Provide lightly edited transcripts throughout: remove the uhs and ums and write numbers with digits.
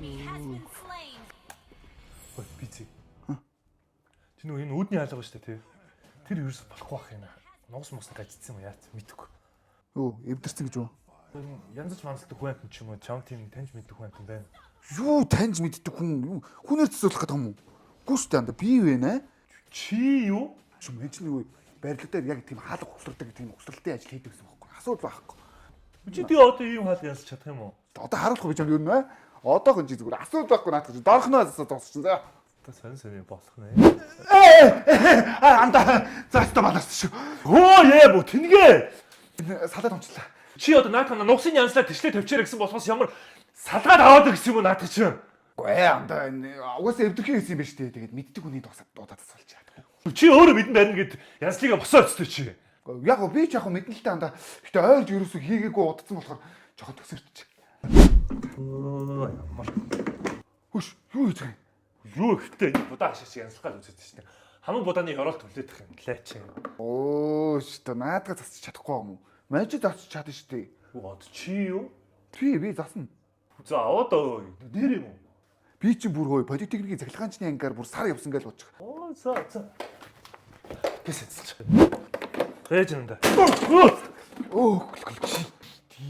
Ой, бицээ. Чи нөгөө энэ үүдний хаалга шүү дээ, тий. Тэр ерөөс болохгүй байх юм аа. Нуус муус гажицсан юм яат мэдгүй. Юу, эвдэрсэн гэж юу? Янзч мансдаг хүн юм ч юм уу, чам тийм таньж мэддэг хүн юм байна. Юу таньж мэддэг хүн? Хүнээр цэцүүлэх гэдэг юм уу? Гүштэй анда би вэ нэ? Чи юу? Чи мэж нэг барилга дээр яг тийм хаалга ухсардаг тийм ухсралтын ажил хийдэг гэсэн байхгүй. Асуудал байхгүй. Чи тэгээ одоо ийм хаал янзч чадах юм уу? Одоо харуулахгүй гэж юм нэ? Одоохон чи зүгээр асуудал байхгүй наадах чи дорхноос дуусчихсан заа. Та сонь болох нэ. Анда заастаа балаас шүү. Оо яа бо тэнгээ. Салаад онцлаа. Чи одоо наатаа нугсын янзлаа тэшлээ төвчээр гэсэн болохоос ямар салгаад аваад гэсэн юм уу наатах чинь? Гүй анда угаасаа эвдэрхий гэсэн юм ба штэ. Тэгээд мэддэг хүний дуудаад асуулж яадаг. Чи өөрөө мэдэн байна гэд янзлыгаа босоо өчтөө чи. Яг би ч яг мэдэн л та анда. Гэтэ ойрж ерөөсөө хийгээгүй удацсан болохоор жоохон төсөрч. Оо ямар. Хөш юу хийж байгаа юм? Юу ихтэй будаа хашиж янзлах гал үзээд штэ. Хамаг будааны хороолт хүлээдэх юм лээ чи. Оо штэ наадга засч чадахгүй юм уу? Мэж засч чадна штэ. Оо чи юу? Би засна. За аваад өө. Нэр юм уу? Би чи бүр хөөе политехникийн цахилгаанчны ангиар бүр сар явсан гэж бодчих. Оо за. Тэсэлч. Ээж нэ. Оо чи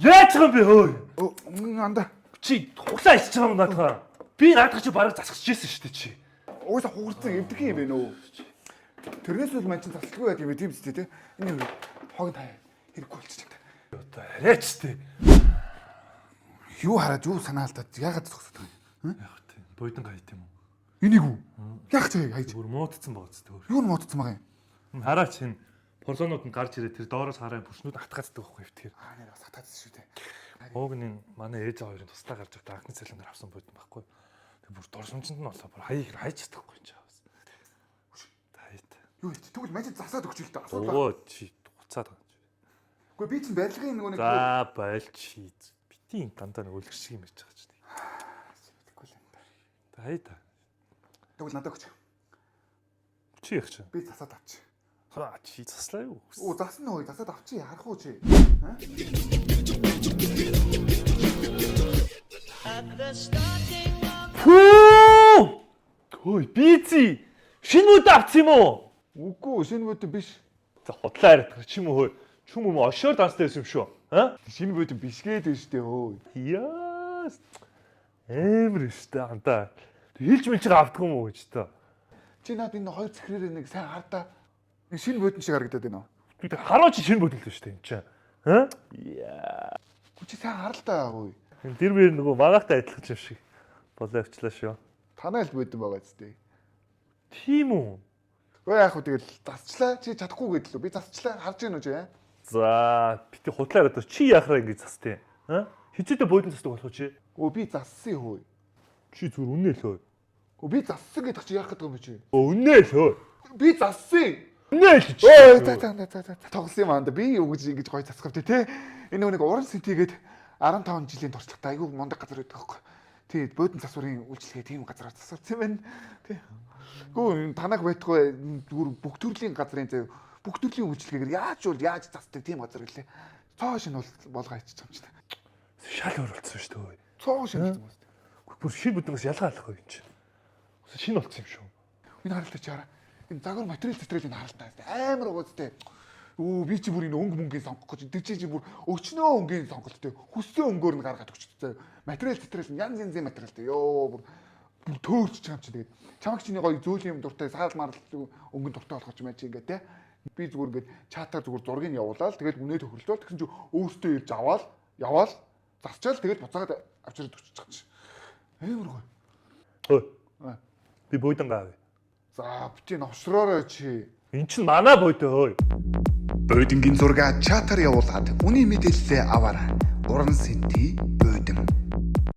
яаж байгаа юм бэ хөөе? Анда Чи хуглаа ичж байгаа юм наатаа. Би наатах чи бараг засчихжсэн шүү дээ чи. Уусаа хугарсан эвдэх юм бэ нөө. Тэрнээс бол мань чин засалгүй байд юм тийм үстэй те. Энэ хог таа хэрэггүй болчихдаг. Одоо арайч те. Юу хараад юу санаалтаад яагаад зогсоод байгаа юм? Яг тийм. Бойдон гайт юм уу? Энийг үү? Яг ч хайж. Бүр муудцсан бооцтой. Юу муудсан байгаа юм? Хараач энэ порзонууд нь гарч ирээд тэр доороос хараа бүшнүүд атгаацдаг байхгүй ихтгэр. Нэр бас хатаадсан шүү дээ. Ууг нь манай ээж аваа хоёрын туслаа гарч байгаа агны цалингаар авсан бойдон байхгүй. Тэг бүр дорсомчонд нь болоо бүр хайж чадахгүй юм чаас. Тайт. Юу вэ? Тэгвэл мань засаад өгч л дээ. Асуудал. Оо чи хуцаад байгаа юм. Үгүй би чинь барилгын нөгөө нэг За байлч битийн дандаа нэг үлгэр шиг юм ярьж байгаа ч тийм. Тэгвэл юм байна. Тайт. Тэгвэл надад өгч. Чи яг чи. Би засаад авч. Чи заслаа юу? Оо засна уу? Засаад авчи харах уу чи? Фүү! Хөөе бици. Шинэ мөд авсан юм уу? Үгүй шинэ бодон биш. За худлаа яриад чи юм уу? Чүм юм ошоор данстай байсан юм шүү. Аа? Шинэ бодон бишгээд байна штэ хөөе. Яас. Эмэр штэ антаа. Хэлж мэлчиг авдаг юм уу гэж та. Чи наад энэ хоёр цэхрээр нэг сайн хардаа. Шинэ бодон шиг харагдаад байна уу? Бид хараач шинэ бодол л штэ энэ чинь. Аа? Яа. Чи сайн харалтаа хөөе. Энэ дэр бэр нөгөө магаатай адилхан юм шиг болоо явчлаа шүү. Танай л бодон байгаа зү. Тийм үү? Өө яах вэ тэгэл засчлаа чи чадахгүй гэдэлөө. Би засчлаа харж гэнэ үү чи? За бити худлаа яриад чи яахаа ингэж застیں۔ Аа? Хизээдээ бодон засдаг болох чи? Өө би зассан хөөе. Чи зүгээр үнэ л хөө. Өө би зассан гэдэг чи яах гэдэг юм бэ чи? Үнэ л хөө. Би зассан. Үнэ л чи. Өө та тоглосон юм аа. Би юу гэж ингэж гоё засах вэ те? Энэ нэг уран сэтийгээд 15 жилийн туршлагатай айгүй мундаг газар байдаг байхгүй. Тий, бодон засварын үйлчлэгээ тийм газараар засварсан юм байна. Тий. Гүү танах байтгүй зүгээр бүх төрлийн газрын зав бүх төрлийн үйлчлэгээр яаж засдаг тийм газар гэлээ. Цоо шин болгоо ичж юм чинь. Шал оролцсон шүү дээ. Цоо шин юм уу? Бүр шин бүднээс ялгаа алахгүй юм чинь. Шин болцсон юм шүү. Энэ харалтаа чаараа. Энэ загвар материал цэцрэлийг харалтаа. Амар угаастай. Өө би чи бүр энэ өнгө мөнгөний сонгох гэж чи бүр өчнөө өнгийн сонголттой хүссэн өнгөөр нь гаргаад өгчтэй. Материал цэцрэл янз янзын материалтай. Йоо бүр төөрч чам чи тэгээд чамаг чиний гоё зөөлөн юм дуртай саал марл өнгөн дуртай болох ч юм чи ингээд те. Би зүгээр ингээд чатаар зүгээр зургийг явуулаад тэгээд үнэ тохирлол тэгсэн чи өөртөө ирж яваал засчаал тэгээд буцаагаад авчирд өгч байгаа чи. Амар гоё. Хөөе. Би бойдон гав. За бити новшроорой чи. Эн чин манай бойдоо хөөе. Бойдонгийн зураг чатаар явуулаад үнийн мэдээлэлээ аваарай. Уран сэнти бойдон.